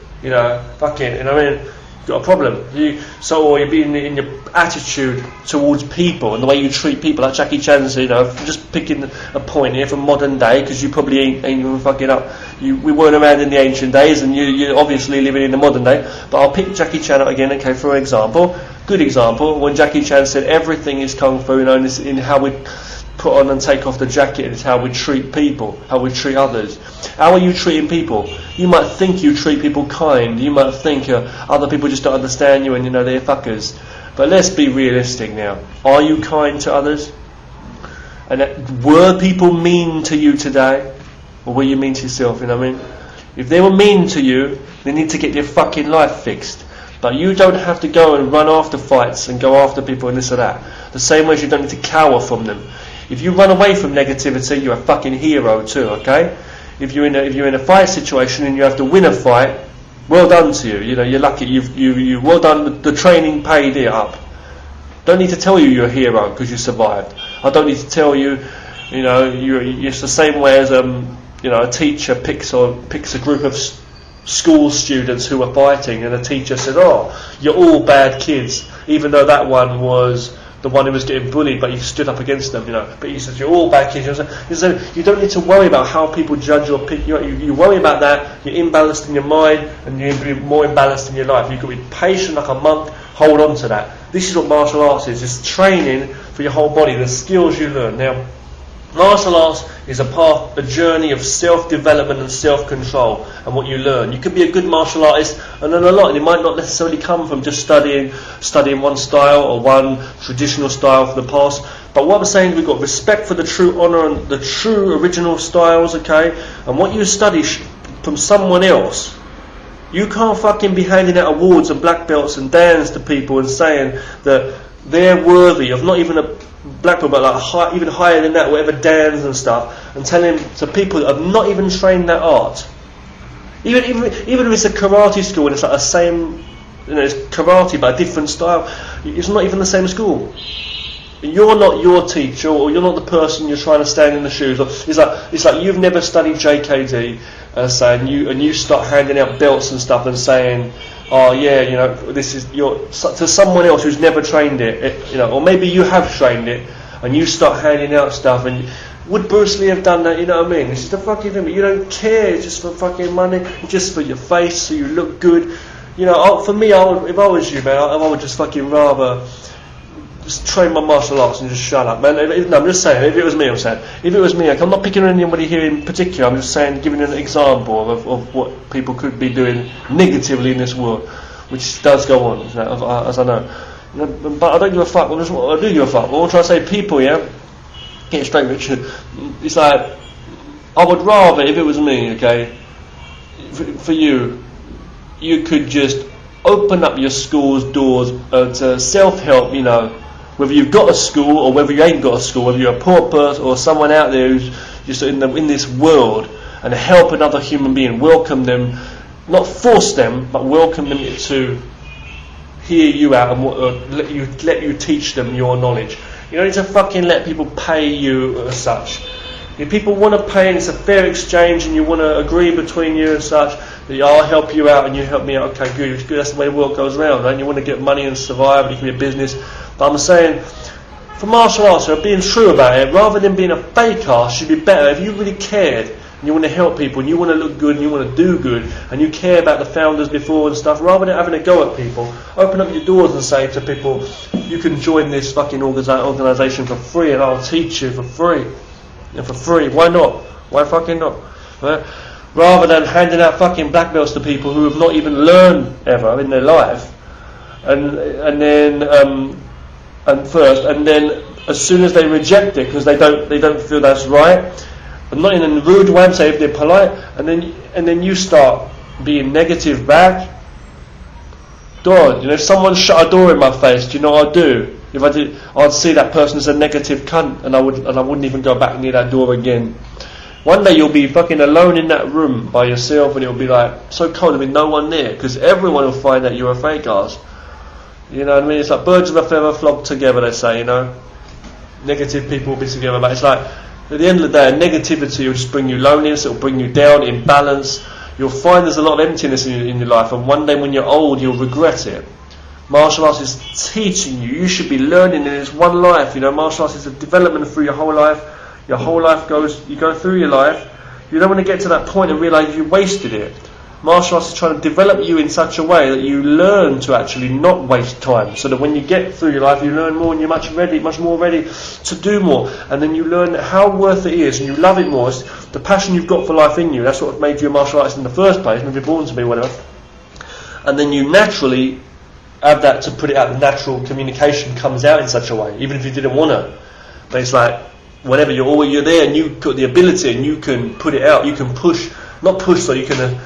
fucking, you've got a problem. Or you're being in your attitude towards people and the way you treat people, like Jackie Chan said, just picking a point here from modern day, because you probably ain't even fucking up. We weren't around in the ancient days, and you're obviously living in the modern day. But I'll pick Jackie Chan up again, okay, for example. Good example, when Jackie Chan said everything is kung fu, in how we put on and take off the jacket, it's how we treat people, how we treat others. How are you treating people? You might think you treat people kind, you might think other people just don't understand you and they're fuckers. But let's be realistic now. Are you kind to others? And were people mean to you today? Or were you mean to yourself, If they were mean to you, they need to get their fucking life fixed. But you don't have to go and run after fights and go after people and this or that. The same way as you don't need to cower from them. If you run away from negativity, you're a fucking hero too, okay? If you're in a fight situation and you have to win a fight, well done to you. You're lucky. You well done. The training paid it up. Don't need to tell you you're a hero because you survived. I don't need to tell you, it's the same way as a teacher picks a group of school students who are fighting, and a teacher said, "Oh, you're all bad kids," even though that one was the one who was getting bullied, but you stood up against them, But he says, you're all bad kids. So you don't need to worry about how people judge or pick you up. You worry about that, you're imbalanced in your mind, and you're more imbalanced in your life. You've got to be patient like a monk, hold on to that. This is what martial arts is. It's training for your whole body, the skills you learn. Now, martial arts is a journey of self-development and self-control, and what you learn. You could be a good martial artist and learn a lot, and it might not necessarily come from just studying one style or one traditional style from the past. But what I'm saying is, we've got respect for the true honour and the true original styles, okay? And what you study from someone else, you can't fucking be handing out awards and black belts and dans to people and saying that they're worthy of not even a black belt, but like even higher than that, whatever dans and stuff, and telling to people that have not even trained that art. Even if it's a karate school and it's like the same, it's karate but a different style, it's not even the same school. You're not your teacher, or you're not the person you're trying to stand in the shoes of. It's like you've never studied JKD, and you start handing out belts and stuff and saying, oh yeah, this is to someone else who's never trained it, or maybe you have trained it, and you start handing out stuff. And would Bruce Lee have done that? You know what I mean? It's just a fucking thing, but you don't care. It's just for fucking money, just for your face, so you look good. For me, if I was you, man, I would just fucking rather just train my martial arts and just shut up, man. I'm just saying, if it was me, if it was me, I'm not picking on anybody here in particular, I'm just saying, giving an example of what people could be doing negatively in this world, which does go on, as I know. But I don't give a fuck. I do give a fuck. What I'm trying to say, people, yeah, get straight, Richard. It's like, I would rather, if it was me, okay, for you, you could just open up your school's doors to self-help, you know, whether you've got a school or whether you ain't got a school, whether you're a poor person or someone out there who's just in this world, and help another human being, welcome them, not force them, but welcome them to hear you out and let you teach them your knowledge. You don't need to fucking let people pay you as such. If people want to pay and it's a fair exchange and you want to agree between you and such, that I'll help you out and you help me out, okay, good, that's the way the world goes around, right? You want to get money and survive, and you can be a business. But I'm saying, for martial arts, being true about it, rather than being a fake arse, should be better if you really cared and you want to help people and you want to look good and you want to do good and you care about the founders before and stuff, rather than having a go at people, open up your doors and say to people, you can join this fucking organisation for free and I'll teach you for free. And for free, why not? Why fucking not? Right? Rather than handing out fucking black belts to people who have not even learned ever in their life, and then as soon as they reject it because they don't feel that's right, but not in a rude way, say if they're polite, and then you start being negative back. God, if someone shut a door in my face, do you know what I'd do? If I did, I'd see that person as a negative cunt, and I wouldn't even go back near that door again. One day you'll be fucking alone in that room by yourself, and it'll be like so cold, there'll be no one there, because everyone will find that you're a fake ass. You know what I mean? It's like birds of a feather flock together, they say. You know, negative people will be together, but it's like at the end of the day, negativity will just bring you loneliness. It'll bring you down, imbalance. You'll find there's a lot of emptiness in your life, and one day when you're old, you'll regret it. Martial arts is teaching you. You should be learning in this one life. You know, martial arts is a development through your whole life. Your whole life you go through your life. You don't want to get to that point and realise you wasted it. Martial arts is trying to develop you in such a way that you learn to actually not waste time. So that when you get through your life, you learn more and you're much more ready to do more. And then you learn how worth it is and you love it more. It's the passion you've got for life in you. That's what made you a martial artist in the first place. Maybe you're born to be, whatever. And then you naturally have that to put it out. The natural communication comes out in such a way, even if you didn't want to. But it's like whenever you're there and you've got the ability and you can put it out, you can so you can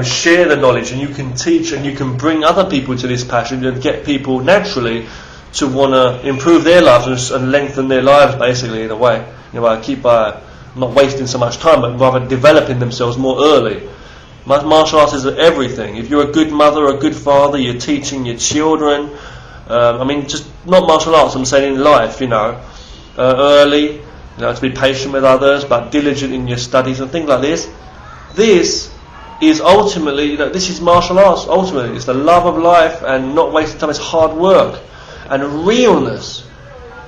share the knowledge and you can teach and you can bring other people to this passion and get people naturally to want to improve their lives and lengthen their lives, basically, in a way. You know, not wasting so much time, but rather developing themselves more early. Martial arts is everything. If you're a good mother or a good father, you're teaching your children. Just not martial arts, I'm saying in life, early, to be patient with others, but diligent in your studies and things like this. This is ultimately, this is martial arts. Ultimately, it's the love of life and not wasting time. It's hard work and realness.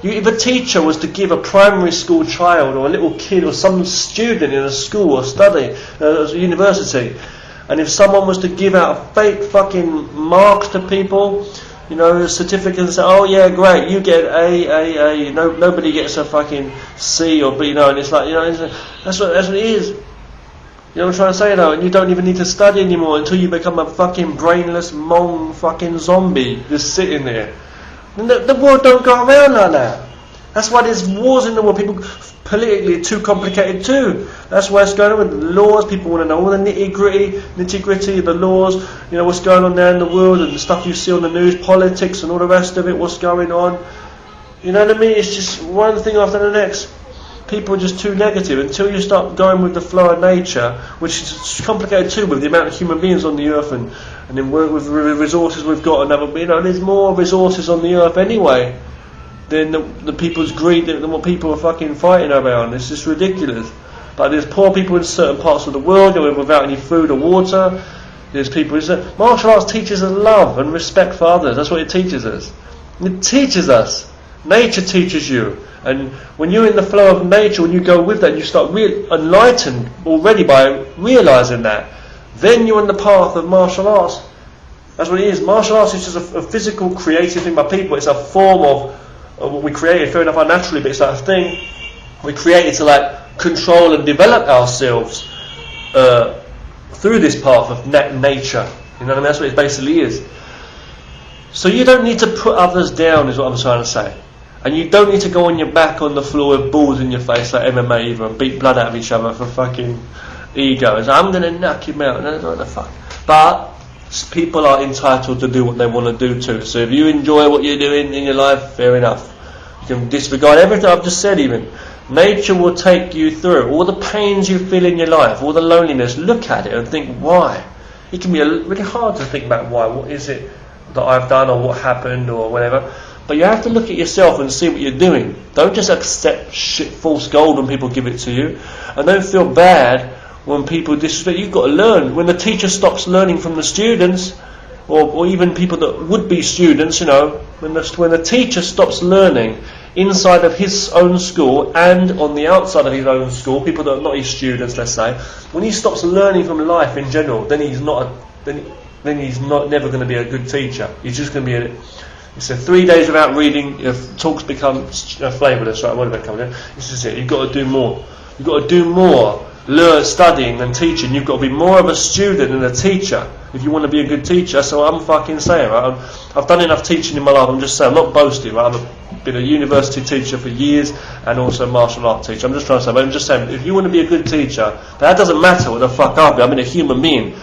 If a teacher was to give a primary school child or a little kid or some student in a school or study, a university, and if someone was to give out fake fucking marks to people, certificates and say, oh yeah, great, you get A, nobody gets a fucking C or B, and it's like, that's what it is. You know what I'm trying to say though? And you don't even need to study anymore until you become a fucking brainless, mong fucking zombie just sitting there. And the world don't go around like that. That's why there's wars in the world. People politically too complicated too. That's why it's going on with the laws. People want to know all the nitty gritty, the laws. What's going on there in the world and the stuff you see on the news, politics and all the rest of it. What's going on? You know what I mean? It's just one thing after the next. People are just too negative until you start going with the flow of nature, which is complicated too with the amount of human beings on the earth and then work with the resources we've got. There's more resources on the earth anyway than the people's greed, than what people are fucking fighting around. It's just ridiculous. But there's poor people in certain parts of the world without any food or water. There's people. Martial arts teaches us love and respect for others. That's what it teaches us. It teaches us. Nature teaches you. And when you're in the flow of nature, when you go with that, you start enlightened already by realising that. Then you're on the path of martial arts. That's what it is. Martial arts is just a physical, creative thing by people. It's a form of what we created, fair enough, naturally, but it's like a thing we created to control and develop ourselves through this path of nature. You know what I mean? That's what it basically is. So you don't need to put others down, is what I'm trying to say. And you don't need to go on your back on the floor with balls in your face like MMA either and beat blood out of each other for fucking ego. It's like, I'm going to knock him out. No, what the fuck. But people are entitled to do what they want to do too. So if you enjoy what you're doing in your life, fair enough. You can disregard everything I've just said even. Nature will take you through all the pains you feel in your life, all the loneliness. Look at it and think why. It can be really hard to think about why. What is it that I've done or what happened or whatever. But you have to look at yourself and see what you're doing. Don't just accept shit, false gold when people give it to you. And don't feel bad when people disrespect. You've got to learn. When the teacher stops learning from the students, or even people that would be students, you know, when the teacher stops learning inside of his own school and on the outside of his own school, people that are not his students, let's say, when he stops learning from life in general, then he's not never going to be a good teacher. He's just going to be It's 3 days without reading, your talks become flavourless, right? What about coming in? This is it. You've got to do more. You've got to do more. Studying than teaching. You've got to be more of a student than a teacher if you want to be a good teacher. So I'm fucking saying, right? I've done enough teaching in my life. I'm just saying, I'm not boasting, right? I've been a university teacher for years and also a martial art teacher. I'm just trying to say, but I'm just saying, if you want to be a good teacher, that doesn't matter what the fuck I'll be. I'm a human being.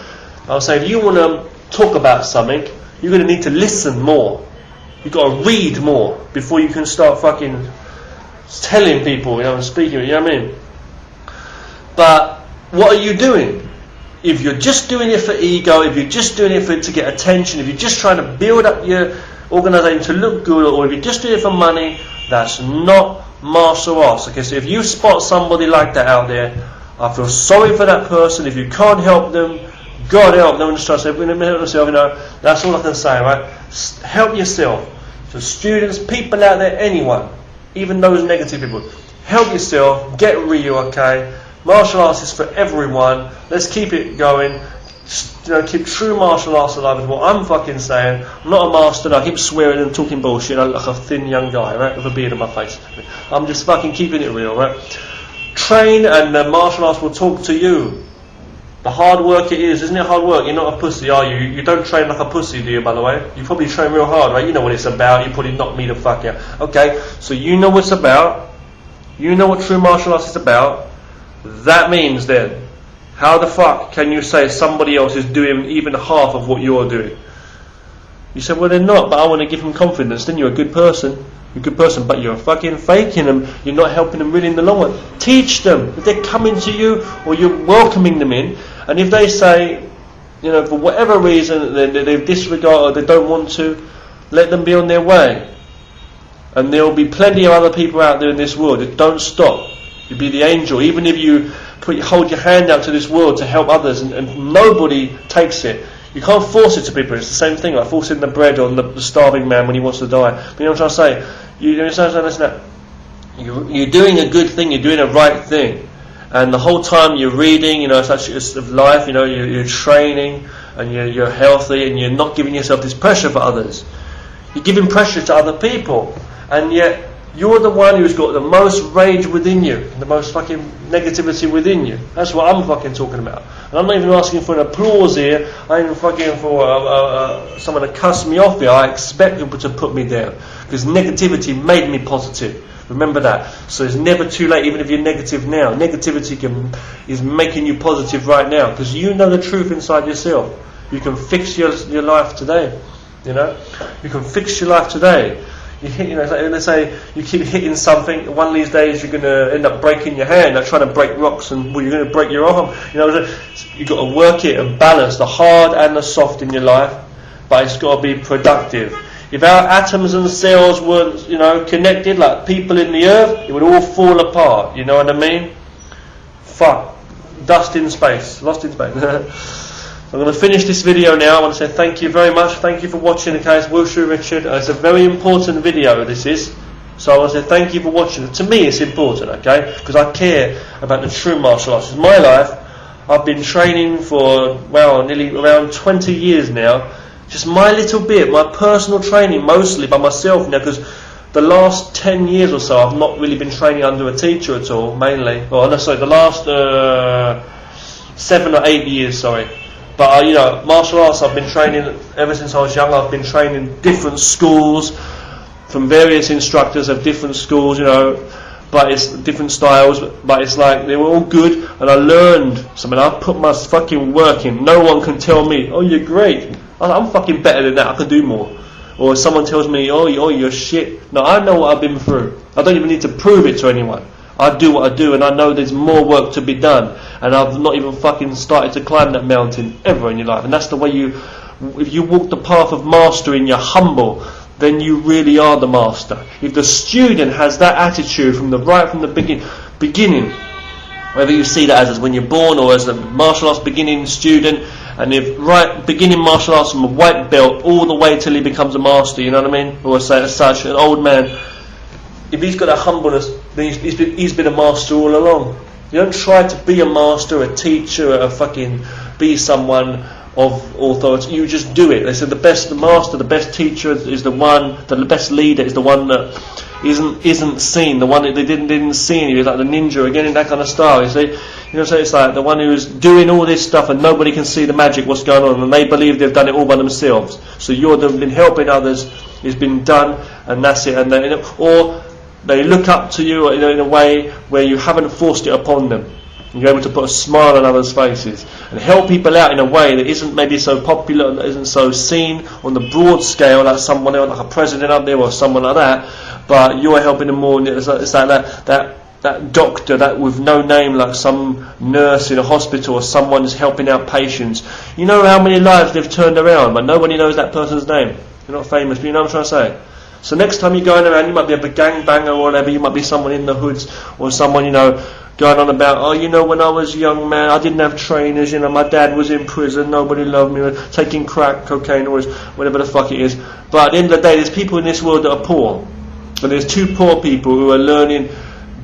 I'll say, if you want to talk about something, you're going to need to listen more. You've got to read more before you can start fucking telling people, you know, and speaking, you know what I mean? But what are you doing? If you're just doing it for ego, if you're just doing it to get attention, if you're just trying to build up your organisation to look good, or if you're just doing it for money, that's not martial arts. Okay, so if you spot somebody like that out there, I feel sorry for that person. If you can't help them, God help them. I'm just trying to say, help yourself, you know, that's all I can say, right? Help yourself. So students, people out there, anyone, even those negative people, help yourself, get real, okay? Martial arts is for everyone. Let's keep it going. You know, keep true martial arts alive is what I'm fucking saying. I'm not a master, no, I keep swearing and talking bullshit. I look like a thin young guy, right, with a beard on my face. I'm just fucking keeping it real, right? Train and martial arts will talk to you. The hard work it is, isn't it hard work? You're not a pussy, are you? You don't train like a pussy, do you, by the way? You probably train real hard, right? You know what it's about. You probably knock me the fuck out. Okay, so you know what it's about. You know what true martial arts is about. That means then, how the fuck can you say somebody else is doing even half of what you're doing? You say, well, they're not, but I want to give them confidence. Then you're a good person. You're a good person, but you're fucking faking them. You're not helping them really in the long run. Teach them. If they're coming to you, or you're welcoming them in, and if they say, you know, for whatever reason, they've disregarded or they don't want to, let them be on their way. And there will be plenty of other people out there in this world that don't stop. You be the angel, even if you hold your hand out to this world to help others, and nobody takes it. You can't force it to people. It's the same thing like forcing the bread on the starving man when he wants to die. But you know what I'm trying to say? You're doing a good thing. You're doing a right thing, and the whole time you're reading, you know, it's of life. You know, you're training, and you're healthy, and you're not giving yourself this pressure for others. You're giving pressure to other people, and yet you're the one who's got the most rage within you, the most fucking negativity within you. That's what I'm fucking talking about. And I'm not even asking for an applause here. I ain't even fucking for someone to cuss me off here. I expect people to put me down, because negativity made me positive. Remember that. So it's never too late, even if you're negative now. Negativity is making you positive right now, because you know the truth inside yourself. You can fix your life today. You know, you can fix your life today. You know, let's say you keep hitting something. One of these days, you're going to end up breaking your hand, like trying to break rocks, and you're going to break your arm. You know, you've got to work it and balance the hard and the soft in your life, but it's got to be productive. If our atoms and cells were, you know, connected like people in the earth, it would all fall apart. You know what I mean? Fuck, dust in space, lost in space. I'm going to finish this video now. I want to say thank you very much. Thank you for watching. Okay, it's Wilshire Richard. It's a very important video, this is. So I want to say thank you for watching. To me, it's important, okay? Because I care about the true martial arts. In my life, I've been training for, well, nearly around 20 years now. Just my little bit, my personal training, mostly by myself now, because the last 10 years or so, I've not really been training under a teacher at all, mainly. Oh, no, sorry, the last 7 or 8 years, sorry. But you know, martial arts, I've been training ever since I was young. I've been training in different schools from various instructors of different schools, you know, but it's different styles, but it's like they were all good, and I learned something. I put my fucking work in. No one can tell me, oh, you're great. I'm fucking better than that. I can do more. Or someone tells me, oh, you're shit. No, I know what I've been through. I don't even need to prove it to anyone. I do what I do, and I know there's more work to be done, and I've not even fucking started to climb that mountain ever in your life. And that's the way if you walk the path of mastery and you're humble, then you really are the master. If the student has that attitude from the beginning, whether you see that as when you're born or as a martial arts beginning student, and if beginning martial arts from a white belt all the way till he becomes a master, you know what I mean? Or say as such, an old man, if he's got a humbleness, then he's been a master all along. You don't try to be a master, a teacher, be someone of authority. You just do it. They said the best master, the best teacher is the best leader is the one that isn't seen, the one that they didn't see him. He's like the ninja again in that kind of style. You see, you know, so it's like the one who's doing all this stuff and nobody can see the magic, what's going on, and they believe they've done it all by themselves. So you've been helping others. It's been done, and that's it. And or they look up to you, you know, in a way where you haven't forced it upon them. You're able to put a smile on others' faces and help people out in a way that isn't maybe so popular and that isn't so seen on the broad scale, like someone else, like a president up there or someone like that. But you're helping them more. It's like that doctor that with no name, like some nurse in a hospital or someone is helping out patients. You know how many lives they've turned around, but nobody knows that person's name. You're not famous, but you know what I'm trying to say. So next time you're going around, you might be a gangbanger or whatever, you might be someone in the hoods or someone, you know, going on about, oh, you know, when I was a young man, I didn't have trainers, you know, my dad was in prison, nobody loved me, taking crack, cocaine, or whatever the fuck it is. But at the end of the day, there's people in this world that are poor. And there's two poor people who are learning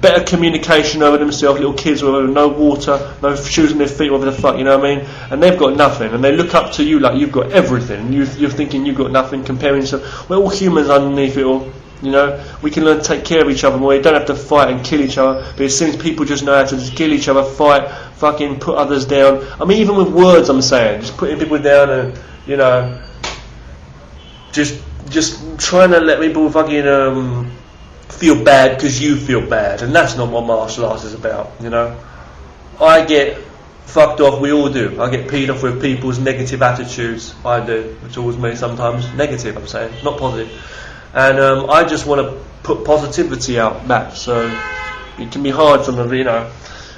better communication over themselves, little kids with no water, no shoes on their feet, whatever the fuck, you know what I mean? And they've got nothing, and they look up to you like you've got everything, and you're thinking you've got nothing, comparing yourself. We're all humans underneath it all, you know? We can learn to take care of each other more. You don't have to fight and kill each other, but it seems people just know how to just kill each other, fight, fucking put others down. I mean, even with words, I'm saying, just putting people down and, you know, just trying to let people fucking, feel bad because you feel bad, and that's not what martial arts is about, you know. I get fucked off, we all do. I get peed off with people's negative attitudes. I do, towards me sometimes. Negative, I'm saying, not positive. And I just want to put positivity out back, so it can be hard from the, you know.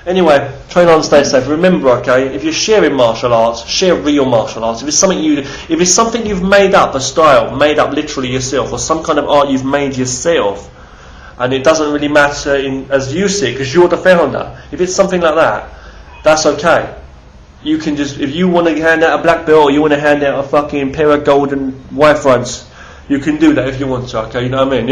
Anyway, train on, stay safe. Remember, okay, if you're sharing martial arts, share real martial arts. If it's something you've made up, a style, made up literally yourself, or some kind of art you've made yourself, and it doesn't really matter as you see it, because you're the founder. If it's something like that, that's okay. You can just, if you want to hand out a black belt, or you want to hand out a fucking pair of golden Y-fronts, you can do that if you want to, okay, you know what I mean?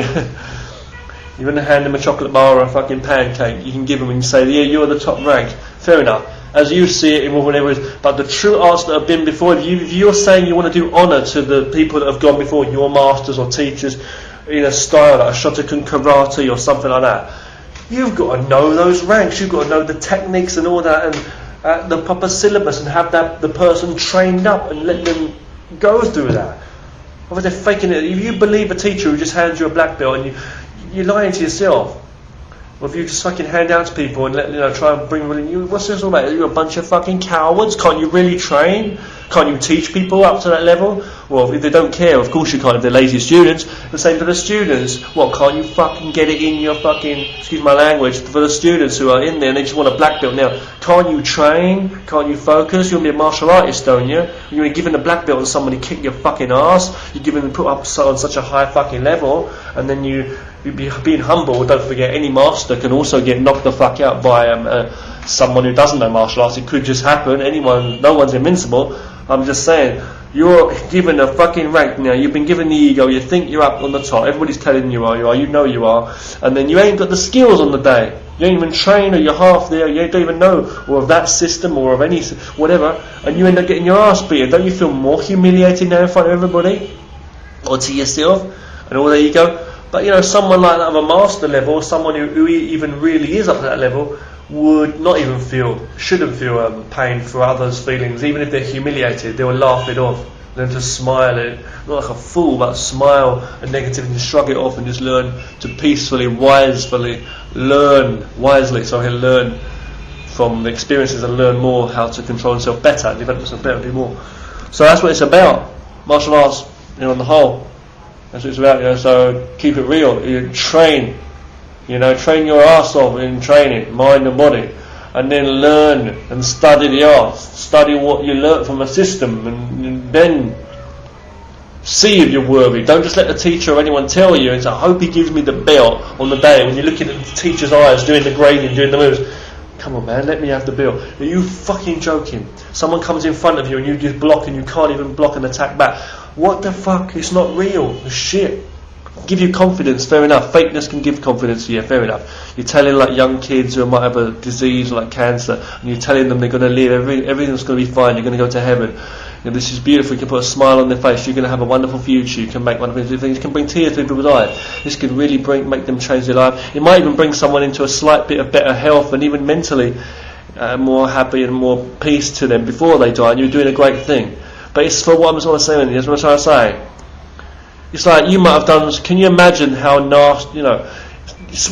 You want to hand them a chocolate bar or a fucking pancake, you can give them and say, yeah, you're the top rank. Fair enough. As you see it, in whatever it is. But the true arts that have been before, if you're saying you want to do honour to the people that have gone before, your masters or teachers, in a style like a Shotokan karate or something like that, you've got to know those ranks, you've got to know the techniques and all that, and the proper syllabus, and have the person trained up and let them go through that. Or they're faking it. If you believe a teacher who just hands you a black belt, and you're lying to yourself. Or if you just fucking hand out to people and try and bring you, what's this all about? You're a bunch of fucking cowards. Can't you really train? Can't you teach people up to that level? Well, if they don't care, of course you can't. If they're lazy students, the same for the students. What, can't you fucking get it in your fucking, excuse my language, for the students who are in there and they just want a black belt now? Can't you train? Can't you focus? You'll be a martial artist, don't you? You're giving a black belt and somebody kick your fucking ass. You're giving them put up on such a high fucking level, and then you being humble. Don't forget, any master can also get knocked the fuck out by someone who doesn't know martial arts. It could just happen. No one's invincible. I'm just saying, you're given a fucking rank now. You've been given the ego. You think you're up on the top. Everybody's telling you are. You know you are. And then you ain't got the skills on the day. You ain't even trained, or you're half there. You don't even know, or of that system, or of any whatever. And you end up getting your ass beaten. Don't you feel more humiliated now in front of everybody, or to yourself? And all there you go. But you know, someone like that of a master level, someone who even really is up to that level, would not even shouldn't feel pain for others' feelings, even if they're humiliated. They will laugh it off. Learn to smile, not like a fool, but smile and negativity and shrug it off, and just learn to peacefully, wisely learn from the experiences and learn more how to control himself better, develop himself better, do more. So that's what it's about. Martial arts, on the whole, that's what it's about. So keep it real. You train. Train your ass off in training, mind and body, and then learn and study the arts. Study what you learnt from a system, and then see if you're worthy. Don't just let the teacher or anyone tell you. And say, I hope he gives me the belt on the day when you're looking at the teacher's eyes, doing the grading, doing the moves. Come on, man, let me have the belt. Are you fucking joking? Someone comes in front of you and you just block, and you can't even block and attack back. What the fuck? It's not real. It's shit. Give you confidence, fair enough. Fakeness can give confidence, yeah, fair enough. You're telling like young kids who might have a disease like cancer, and you're telling them they're going to live, everything's going to be fine, you're going to go to heaven. This is beautiful, you can put a smile on their face, you're going to have a wonderful future, you can make wonderful things, you can bring tears to people's eyes. This could really make them change their life. It might even bring someone into a slight bit of better health, and even mentally more happy and more peace to them before they die, and you're doing a great thing. But it's for what I'm trying to say, that's what I'm trying to say. It's like you might have done. Can you imagine how nasty?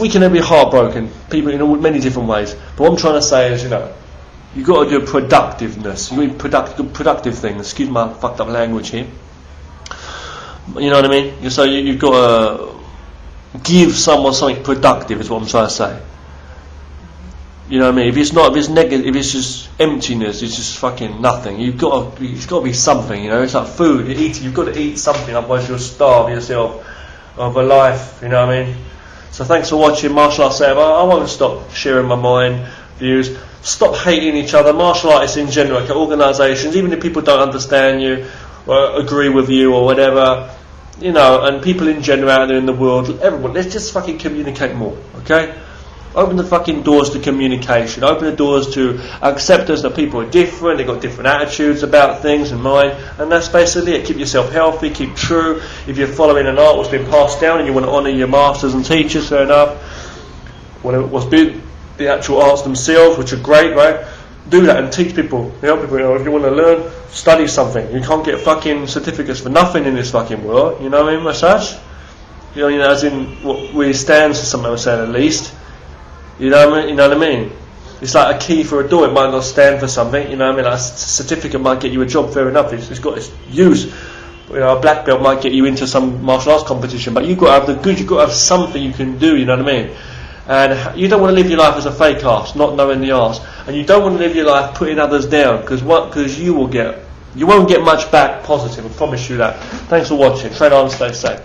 We can be heartbroken, people in many different ways. But what I'm trying to say is, you've got to do productiveness. You need productive things. Excuse my fucked up language here. You know what I mean? So you've got to give someone something productive. Is what I'm trying to say. You know what I mean? If it's negative, if it's just emptiness, it's just fucking nothing. It's got to be something. It's like food. You've got to eat something, otherwise you'll starve yourself of a life. You know what I mean? So thanks for watching Martial Arts Sam. I won't stop sharing my mind, views. Stop hating each other. Martial artists in general, organisations, even if people don't understand you or agree with you or whatever, and people in general out there in the world, everyone, let's just fucking communicate more, okay? Open the fucking doors to communication. Open the doors to acceptance that people are different. They've got different attitudes about things and mind. And that's basically it. Keep yourself healthy. Keep true. If you're following an art that's been passed down and you want to honour your masters and teachers, fair enough. What's been the actual arts themselves, which are great, right? Do that and teach people. Help people. If you want to learn, study something. You can't get fucking certificates for nothing in this fucking world. You know what I mean, as such? As in what really stands for something, I'm saying at least. You know what I mean? It's like a key for a door. It might not stand for something. You know what I mean? Like a certificate might get you a job. Fair enough. It's got its use. A black belt might get you into some martial arts competition. But you've got to have the good. You've got to have something you can do. You know what I mean? And you don't want to live your life as a fake arse, not knowing the arse. And you don't want to live your life putting others down, because you won't get much back positive. I promise you that. Thanks for watching. Train on, stay safe.